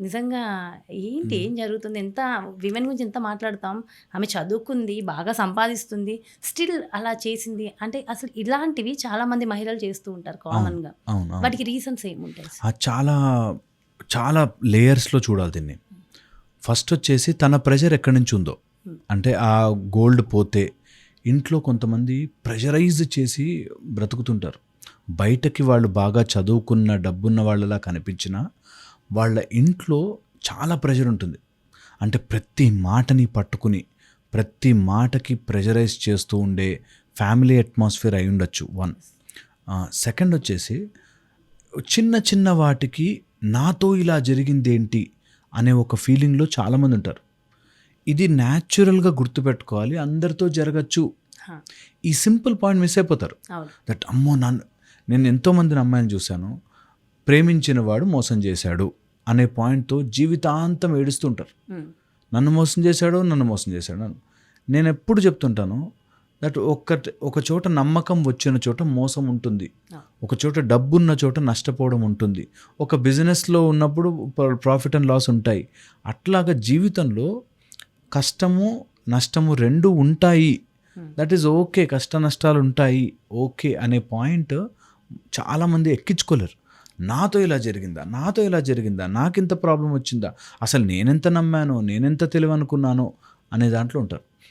నిజంగా ఏంటి? హ్మ్. ఏం జరుగుతుంది? విమెన్ గురించి ఎంత మాట్లాడతాం. ఆమె చదువుకుంది, బాగా సంపాదిస్తుంది. స్టిల్ అలా చేసింది. అంటే అసలు ఇలాంటివి చాలామంది మహిళలు చేస్తూ ఉంటారు అవును. కామన్‌గా. అవును. అవును. వాటికి రీజన్స్ ఏముంటాయి చాలా, చాలా లేయర్స్‌లో చూడాలి దీన్ని. ఫస్టొచ్చేసి తన ప్రెషర్ ఎక్కడి నుంచి ఉందో. హ్మ్. అంటే ఆ గోల్డ్ పోతే ఇంట్లో కొంతమంది ప్రెషరైజ్ చేసి బ్రతుకుతుంటారు. బయటకి వాళ్ళు బాగా చదువుకున్న, డబ్బున్న వాళ్ళలా కనిపించినా, వాళ్ళ ఇంట్లో చాలా ప్రెషర్ ఉంటుంది. అంటే ప్రతి మాటని పట్టుకుని, ప్రతి మాటకి ప్రెషరైజ్ చేస్తూ ఉండే ఫ్యామిలీ అట్మాస్ఫియర్ అయ్యుండొచ్చు 1. సెకండొచ్చేసి చిన్న చిన్న వాటికి నాతో ఇలా జరిగిందేంటి అనే ఒక ఫీలింగ్‌లో చాలామంది ఉంటారు. ఇది న్యాచురల్‌గా గుర్తుపెట్టుకోవాలి. అందరితో జరగచ్చు. హా! ఈ సింపుల్ పాయింట్ మిస్ అయిపోతారు. అవును. దట్ అమ్మో! నేను ఎంతోమందిని అమ్మాయిలని చూశాను. ప్రేమించిన వాడు మోసం చేశాడు అనే పాయింట్‌తో జీవితాంతం ఏడుస్తుంటారు. హ్మ్. నన్ను మోసం చేశాడు, నన్ను మోసం చేశాడు అని. నేనెప్పుడు చెప్తుంటాను దట్ ఒక చోట నమ్మకం వచ్చిన చోట మోసం ఉంటుంది. ఆ! ఒక చోట డబ్బున్న చోట నష్టపోవడం ఉంటుంది. ఒక బిజినెస్‌లో ఉన్నప్పుడు ప్రాఫిట్ అండ్ లాస్ ఉంటాయి. అట్లాగా జీవితంలో కష్టము, నష్టము 2 ఉంటాయి. That is okay. కష్ట నష్టాలు ఉంటాయి. ఓకే అనే పాయింట్ చాలామంది ఎక్కించుకోలేరు. నాతో ఇలా జరిగిందా? నాతో ఇలా జరిగిందా? నాకింత ప్రాబ్లమ్ వచ్చిందా? అసలు నేనెంత నమ్మానో, నేనెంత తెలివనుకున్నానో అనే దాంట్లో ఉంటారు.